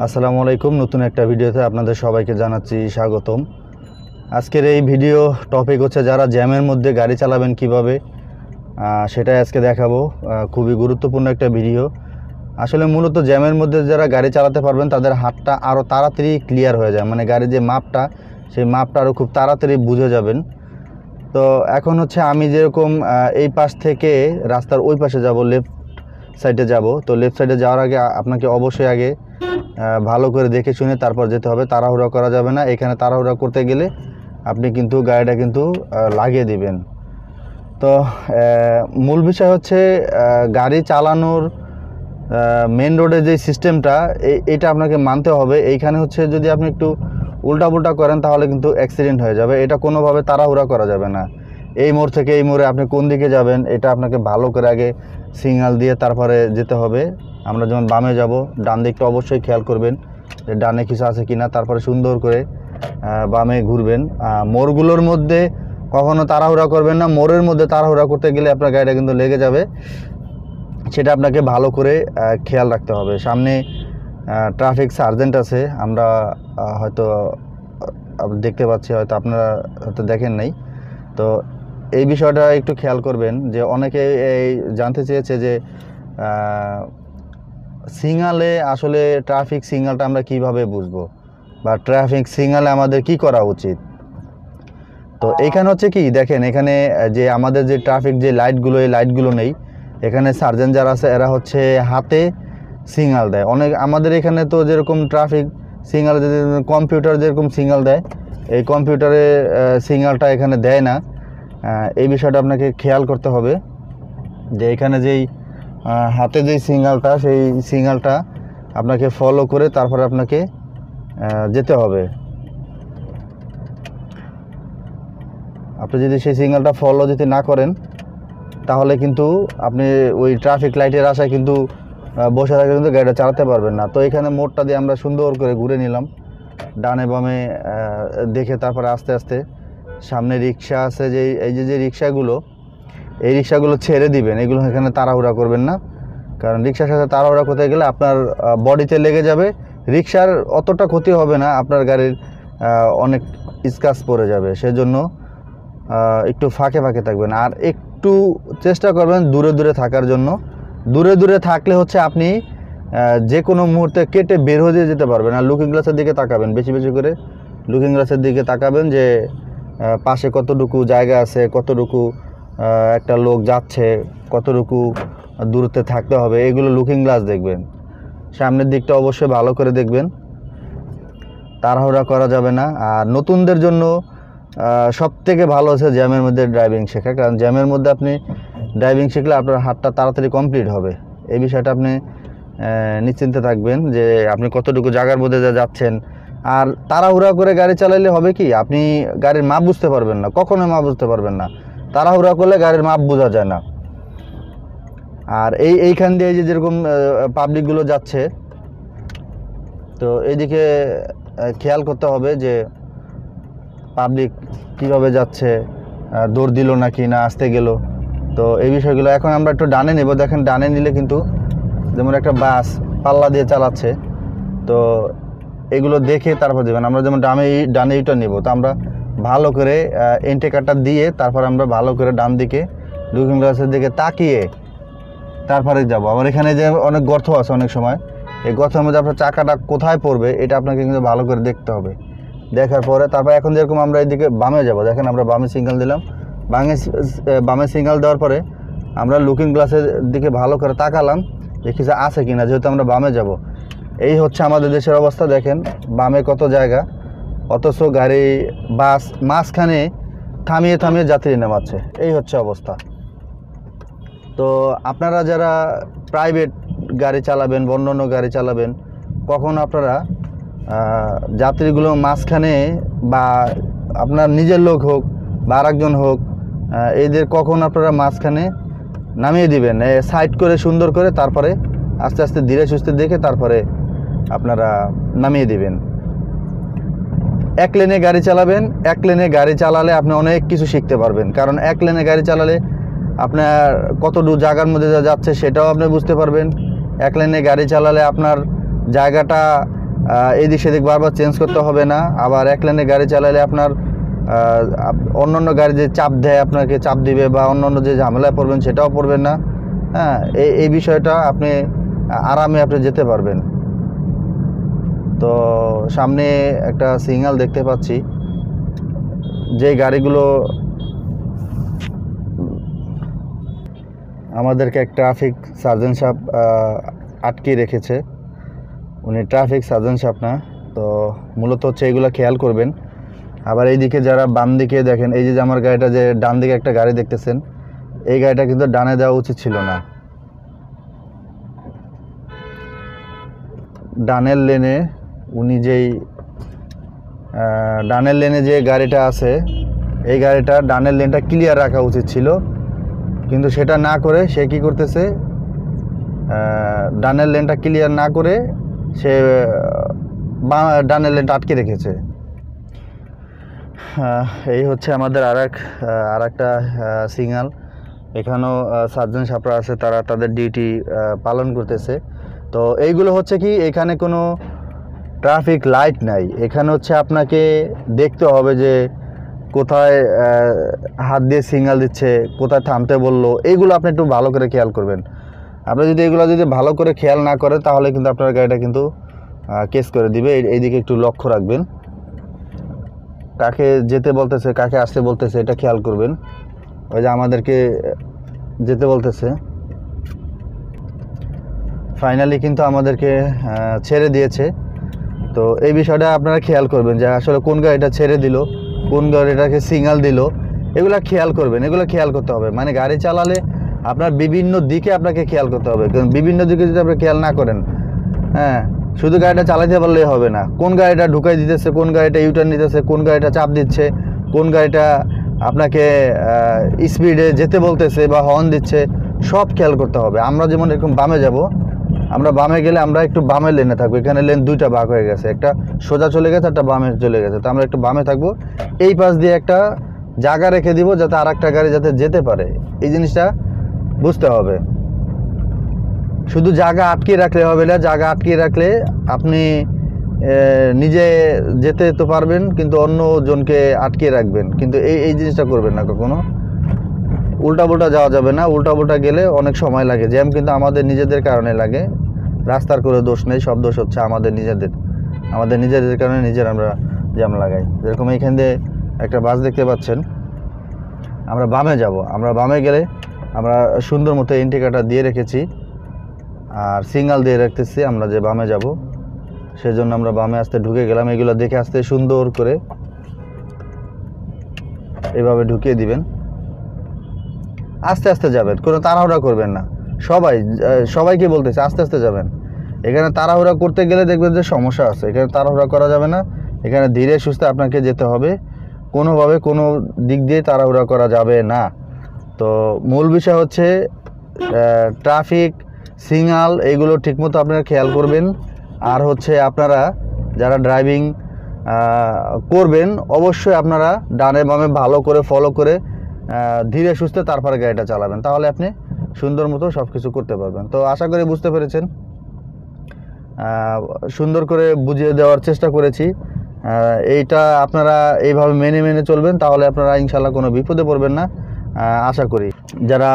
আসসালামু আলাইকুম। নতুন একটা ভিডিওতে আপনাদের সবাইকে জানাচ্ছি স্বাগতম। আজকের এই ভিডিও টপিক হচ্ছে যারা জ্যামের মধ্যে গাড়ি চালাবেন কিভাবে, সেটাই আজকে দেখাবো। খুবই গুরুত্বপূর্ণ একটা ভিডিও। আসলে মূলত জ্যামের মধ্যে যারা গাড়ি চালাতে পারবেন তাদের হাতটা আরও তাড়াতাড়ি ক্লিয়ার হয়ে যায়, মানে গাড়ির যে মাপটা সেই মাপটা আরও খুব তাড়াতাড়ি বুঝে যাবেন। তো এখন হচ্ছে আমি যেরকম এই পাশ থেকে রাস্তার ওই পাশে যাব, লেফট সাইডে যাব। তো লেফট সাইডে যাওয়ার আগে আপনাকে অবশ্যই আগে ভালো করে দেখে শুনে তারপর যেতে হবে। তাড়াহুড়া করা যাবে না। এখানে তাড়াহুড়া করতে গেলে আপনি কিন্তু গাড়িটা কিন্তু লাগিয়ে দিবেন। তো মূল বিষয় হচ্ছে গাড়ি চালানোর মেন রোডে যে সিস্টেমটা এটা আপনাকে মানতে হবে। এইখানে হচ্ছে যদি আপনি একটু উল্টাপুল্টা করেন তাহলে কিন্তু অ্যাক্সিডেন্ট হয়ে যাবে। এটা কোনোভাবে তাড়াহুড়া করা যাবে না। এই মোড় থেকে এই মোড়ে আপনি কোন দিকে যাবেন এটা আপনাকে ভালো করে আগে সিগন্যাল দিয়ে তারপরে যেতে হবে। আমরা যখন বামে যাব ডান দিকটা অবশ্যই খেয়াল করবেন যে ডানে কিছু আছে কিনা, তারপরে সুন্দর করে বামে ঘুরবেন। মোড়গুলোর মধ্যে কখনো তাড়াহুড়া করবেন না। মোড়ের মধ্যে তাড়াহুড়া করতে গেলে আপনার গাড়িটা কিন্তু লেগে যাবে, সেটা আপনাকে ভালো করে খেয়াল রাখতে হবে। সামনে ট্রাফিক সার্জেন্ট আছে, আমরা হয়তো দেখতে পাচ্ছি, হয়তো আপনারা হয়তো দেখেন নাই। তো এই বিষয়টা একটু খেয়াল করবেন যে অনেকে এই জানতে চেয়েছে যে সিগনালে আসলে ট্রাফিক সিগন্যালটা আমরা কিভাবে বুঝবো, বা ট্রাফিক সিগন্যালে আমাদের কি করা উচিত। তো এইখানে হচ্ছে কি দেখেন, এখানে যে আমাদের যে ট্রাফিক যে লাইটগুলো, এই লাইটগুলো নেই। এখানে সার্জেন্ট যারা আছে এরা হচ্ছে হাতে সিগন্যাল দেয়। অনেক আমাদের এখানে তো যেরকম ট্রাফিক সিগন্যাল কম্পিউটার যেরকম সিগন্যাল দেয়, এই কম্পিউটারে সিগন্যালটা এখানে দেয় না। এই বিষয়টা আপনাকে খেয়াল করতে হবে যে এখানে যেই হাতে যেই সিগন্যালটা, সেই সিগন্যালটা আপনাকে ফলো করে তারপরে আপনাকে যেতে হবে। আপনি যদি সেই সিগন্যালটা ফলো যদি না করেন তাহলে কিন্তু আপনি ওই ট্রাফিক লাইটের আশায় কিন্তু বসে থাকে কিন্তু গাড়িটা চালাতে পারবেন না। তো এখানে মোড়টা দিয়ে আমরা সুন্দর করে ঘুরে নিলাম, ডানে বামে দেখে তারপরে আস্তে আস্তে সামনে রিক্সা আছে, যে এই যে রিক্সাগুলো, এই রিক্সাগুলো ছেড়ে দিবেন। এগুলো এখানে তাড়াহুড়া করবেন না, কারণ রিক্সার সাথে তাড়াহুড়া করতে গেলে আপনার বডিতে লেগে যাবে। রিক্সার অতটা ক্ষতি হবে না, আপনার গাড়ির অনেক স্ক্র্যাচ পড়ে যাবে। সেজন্য একটু ফাঁকে ফাঁকে থাকবেন, আর একটু চেষ্টা করবেন দূরে দূরে থাকার জন্য। দূরে দূরে থাকলে হচ্ছে আপনি যে কোনো মুহূর্তে কেটে বের হয়ে যেতে পারবেন। আর লুকিং গ্লাসের দিকে তাকাবেন, বেশি বেশি করে লুকিং গ্লাসের দিকে তাকাবেন যে পাশে কতটুকু জায়গা আছে, কতটুকু একটা লোক যাচ্ছে, কতটুকু দূরত্বে থাকতে হবে, এগুলো লুকিং গ্লাস দেখবেন। সামনের দিকটা অবশ্যই ভালো করে দেখবেন, তাড়াহুড়া করা যাবে না। আর নতুনদের জন্য সবথেকে ভালো হচ্ছে জ্যামের মধ্যে ড্রাইভিং শেখা, কারণ জ্যামের মধ্যে আপনি ড্রাইভিং শিখলে আপনার হাতটা তাড়াতাড়ি কমপ্লিট হবে। এই বিষয়টা আপনি নিশ্চিন্তে থাকবেন যে আপনি কতটুকু জায়গার মধ্যে যাচ্ছেন। আর তাড়াহুড়া করে গাড়ি চালাইলে হবে কি, আপনি গাড়ির মাপ বুঝতে পারবেন না, কখনোই মাপ বুঝতে পারবেন না। তাড়াহুড়া করলে গাড়ির মাপ বোঝা যায় না। আর এইখান দিয়ে যে যেরকম পাবলিকগুলো যাচ্ছে, তো এইদিকে খেয়াল করতে হবে যে পাবলিক কিভাবে যাচ্ছে, দৌড় দিল নাকি না আসতে গেল। তো এই বিষয়গুলো এখন আমরা একটু ডানে নেব। দেখেন ডানে নিলে কিন্তু যেমন একটা বাস পাল্লা দিয়ে চালাচ্ছে, তো এগুলো দেখে তারপর দেবেন। আমরা যেমন ডানে ইটা নেব, তো আমরা ভালো করে ইন্ডিকেটরটা দিয়ে তারপর আমরা ভালো করে ডান দিকে লুকিং গ্লাসের দিকে তাকিয়ে তারপরে যাব। আবার এখানে যে অনেক গর্ত আছে, অনেক সময় এই গর্তের মধ্যে আপনার চাকাটা কোথায় পড়বে এটা আপনাকে কিন্তু ভালো করে দেখতে হবে। দেখার পরে তারপর এখন যেরকম আমরা এইদিকে বামে যাব, দেখেন আমরা বামে সিগন্যাল দিলাম। বামে সিগন্যাল দেওয়ার পরে আমরা লুকিং গ্লাসের দিকে ভালো করে তাকালাম যে কিছু আছে কিনা, যেহেতু আমরা বামে যাব। এই হচ্ছে আমাদের দেশের অবস্থা। দেখেন বামে কত জায়গা, অথচ গাড়ি বাস মাঝখানে থামিয়ে থামিয়ে যাত্রী নামাচ্ছে। এই হচ্ছে অবস্থা। তো আপনারা যারা প্রাইভেট গাড়ি চালাবেন, অন্যান্য গাড়ি চালাবেন, কখন আপনারা যাত্রীগুলো মাঝখানে বা আপনার নিজের লোক হোক বা আরেকজন হোক, এদের কখন আপনারা মাঝখানে নামিয়ে দিবেন, সাইড করে সুন্দর করে, তারপরে আস্তে আস্তে ধীরে সুস্থে দেখে তারপরে আপনারা নামিয়ে দিবেন। এক লেনে গাড়ি চালাবেন। এক লেনে গাড়ি চালালে আপনি অনেক কিছু শিখতে পারবেন, কারণ এক লেনে গাড়ি চালালে আপনার কতটুকু জায়গার মধ্যে যাচ্ছে সেটাও আপনি বুঝতে পারবেন। এক লেনে গাড়ি চালালে আপনার জায়গাটা এদিক সেদিক বারবার চেঞ্জ করতে হবে না। আবার এক লাইনে গাড়ি চালালে আপনার অন্যান্য গাড়ি যে চাপ দেয়, আপনাকে চাপ দিবে বা অন্যান্য যে ঝামেলায় পড়বেন সেটাও পড়বেন না। হ্যাঁ, এই বিষয়টা আপনি আরামে আপনি যেতে পারবেন। তো সামনে একটা সিগন্যাল দেখতে পাচ্ছি, যে গাড়িগুলো আমাদেরকে এক ট্রাফিক সার্জেন্ট সাহেব আটকে রেখেছে। উনি ট্রাফিক সার্জেন্ট সাহেব না, তো মূলত হচ্ছে এগুলো খেয়াল করবেন। আবার এইদিকে যারা বাম দিকে দেখেন, এই যে আমার গাড়িটা, যে ডান দিকে একটা গাড়ি দেখতেছেন, এই গাড়িটা কিন্তু ডানে দেওয়া উচিত ছিল না। ডানের লেনে উনি ডানের লেনে যে গাড়িটা আছে, এই গাড়িটা ডানের লেনটা ক্লিয়ার রাখা উচিত ছিল, কিন্তু সেটা না করে সে কি করতেছে, ডানের লেনটা ক্লিয়ার না করে সে ডানের লেনটা আটকে রেখেছে। এই হচ্ছে আমাদের আর একটা সিগন্যাল। এখানেও সার্জেন্ট সাহেবরা আছে, তারা তাদের ডিউটি পালন করতেছে। তো এইগুলো হচ্ছে কি, এখানে কোনো ট্রাফিক লাইট নাই। এখানে হচ্ছে আপনাকে দেখতে হবে যে কোথায় হাত দিয়ে সিগন্যাল দিচ্ছে, কোথায় থামতে বললো, এইগুলো আপনি একটু ভালো করে খেয়াল করবেন। আপনি যদি এগুলো ভালো করে খেয়াল না করেন, তাহলে কিন্তু আপনার গাড়িটা কিন্তু কেস করে দিবে। এইদিকে একটু লক্ষ্য রাখবেন, কাকে যেতে বলতেছে, কাকে আসতে বলতেছে, এটা খেয়াল করবেন। ওই যে আমাদেরকে যেতে বলতেছে, ফাইনালি কিন্তু আমাদেরকে ছেড়ে দিয়েছে। তো এই বিষয়টা আপনারা খেয়াল করবেন যে আসলে কোন গাড়িটা ছেড়ে দিল, কোন গাড়িটাকে সিগন্যাল দিল, এগুলো খেয়াল করবেন। এগুলো খেয়াল করতে হবে, মানে গাড়ি চালালে আপনার বিভিন্ন দিকে আপনাকে খেয়াল করতে হবে। কারণ বিভিন্ন দিকে যদি আপনি খেয়াল না করেন, হ্যাঁ, শুধু গাড়িটা চালাতে পারলেই হবে না। কোন গাড়িটা ঢুকাই দিতেছে, কোন গাড়িটা ইউটার্ন নিতেছে, কোন গাড়িটা চাপ দিচ্ছে, কোন গাড়িটা আপনাকে স্পিডে যেতে বলতেছে বা হর্ন দিচ্ছে, সব খেয়াল করতে হবে। আমরা যেমন এরকম বামে যাব, আমরা বামে গেলে আমরা একটু বামে লেনে থাকবো। এখানে লেন দুইটা ভাগ হয়ে গেছে, একটা সোজা চলে গেছে, একটা বামে চলে গেছে। তো আমরা একটু বামে থাকবো, এই পাশ দিয়ে একটা জায়গা রেখে দিব যাতে আর একটা গাড়ি যাতে যেতে পারে। এই জিনিসটা বুঝতে হবে। শুধু জায়গা আটকে রাখলে হবে না। জায়গা আটকে রাখলে আপনি নিজে যেতে তো পারবেন, কিন্তু অন্য জনকে আটকে রাখবেন, কিন্তু এই জিনিসটা করবেন না কখনো। উল্টাপুল্টা যাওয়া যাবে না। উল্টাপুল্টা গেলে অনেক সময় লাগে। জ্যাম কিন্তু আমাদের নিজেদের কারণে লাগে, রাস্তার করে দোষ নেই, সব দোষ হচ্ছে আমাদের নিজেদের কারণে আমরা জ্যাম লাগাই। যেরকম এইখান দিয়ে একটা বাস দেখতে পাচ্ছেন, আমরা বামে যাব। আমরা বামে গেলে আমরা সুন্দর মতো ইন্ডিকেটর দিয়ে রেখেছি আর সিগন্যাল দিয়ে রাখতেছি আমরা যে বামে যাব, সেজন্য আমরা বামে আসতে ঢুকে গেলাম। এগুলো দেখে আসতে সুন্দর করে এভাবে ঢুকিয়ে দিবেন। আস্তে আস্তে যাবেন, কোনো তাড়াহুড়া করবেন না। সবাইকে বলতেছে আস্তে আস্তে যাবেন। এখানে তাড়াহুড়া করতে গেলে দেখবেন যে সমস্যা আছে। এখানে তাড়াহুড়া করা যাবে না, এখানে ধীরে সুস্থে আপনাকে যেতে হবে। কোনোভাবে কোনো দিক দিয়ে তাড়াহুড়া করা যাবে না। তো মূল বিষয় হচ্ছে ট্রাফিক সিগন্যাল, এইগুলো ঠিকমতো আপনারা খেয়াল করবেন। আর হচ্ছে আপনারা যারা ড্রাইভিং করবেন, অবশ্যই আপনারা ডানে বামে ভালো করে ফলো করে ধীরে সুস্থে তারপরে গাড়িটা চালাবেন, তাহলে আপনি সুন্দর মতো সব কিছু করতে পারবেন। তো আশা করি বুঝতে পেরেছেন, সুন্দর করে বুঝিয়ে দেওয়ার চেষ্টা করেছি। এইটা আপনারা এইভাবে মেনে চলবেন, তাহলে আপনারা ইনশাল্লাহ কোনো বিপদে পড়বেন না আশা করি। যারা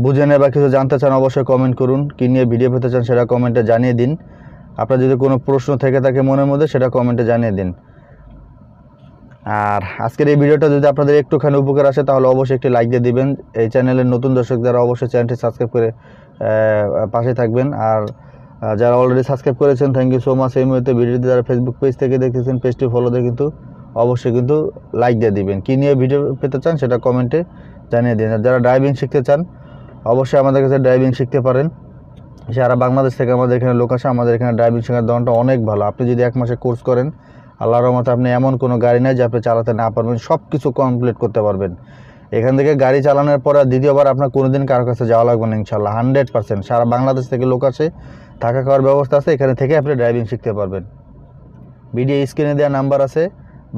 বুঝে নেয় বা কিছু জানতে চান, অবশ্যই কমেন্ট করুন। কী নিয়ে ভিডিও পেতে চান সেটা কমেন্টে জানিয়ে দিন। আপনার যদি কোনো প্রশ্ন থেকে থাকে মনের মধ্যে, সেটা কমেন্টে জানিয়ে দিন। আর আজকের এই ভিডিওটা যদি আপনাদের একটুখানি উপকার আসে, তাহলে অবশ্যই একটি লাইক দিয়ে দিবেন। এই চ্যানেলের নতুন দর্শক যারা, অবশ্যই চ্যানেলটি সাবস্ক্রাইব করে পাশে থাকবেন। আর যারা অলরেডি সাবস্ক্রাইব করেছেন, থ্যাংক ইউ সো মাচ। এই মুহূর্তে ভিডিওটি যারা ফেসবুক পেজ থেকে দেখতেছেন, পেজটি ফলো দিয়ে কিন্তু অবশ্যই কিন্তু লাইক দিয়ে দিবেন। কী নিয়ে ভিডিও পেতে চান সেটা কমেন্টে জানিয়ে দিন। আর যারা ড্রাইভিং শিখতে চান, অবশ্যই আমাদের কাছে ড্রাইভিং শিখতে পারেন। সারা বাংলাদেশ থেকে আমাদের এখানে লোক আসে। আমাদের এখানে ড্রাইভিং শেখার ধরনটা অনেক ভালো। আপনি যদি 1 মাসে কোর্স করেন, আল্লাহর রহমতে আপনি এমন কোনো গাড়ি নাই যে আপনি চালাতে না পারবেন, সব কিছু কমপ্লিট করতে পারবেন। এখান থেকে গাড়ি চালানোর পরে দ্বিতীয়বার আপনার কোনোদিন কারোর কাছে যাওয়া লাগবে না ইনশাল্লাহ, 100%। সারা বাংলাদেশ থেকে লোক আসে, থাকা খাওয়ার ব্যবস্থা আছে, এখানে থেকে আপনি ড্রাইভিং শিখতে পারবেন। ভিডিও স্ক্রিনে দেওয়া নাম্বার আছে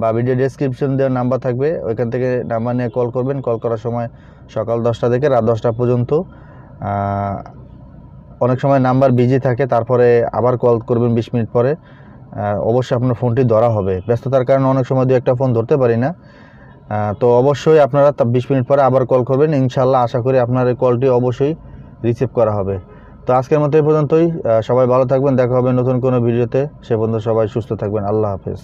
বা ভিডিও ডেসক্রিপশন দেওয়ার নাম্বার থাকবে, ওইখান থেকে নাম্বার নিয়ে কল করবেন। কল করার সময় সকাল 10টা থেকে রাত 10টা পর্যন্ত। অনেক সময় নাম্বার বিজি থাকে, তারপরে আবার কল করবেন 20 মিনিট পরে। অবশ্যই আপনার ফোনটি ধরা হবে। ব্যস্ততার কারণে অনেক সময় দু একটা ফোন ধরতে পারি না। তো অবশ্যই আপনারা 20 মিনিট পরে আবার কল করবেন, ইনশাল্লাহ আশা করি আপনার এই কলটি অবশ্যই রিসিভ করা হবে। তো আজকের মতো এই পর্যন্তই। সবাই ভালো থাকবেন, দেখা হবে নতুন কোনো ভিডিওতে। সে পর্যন্ত সবাই সুস্থ থাকবেন। আল্লাহ হাফেজ।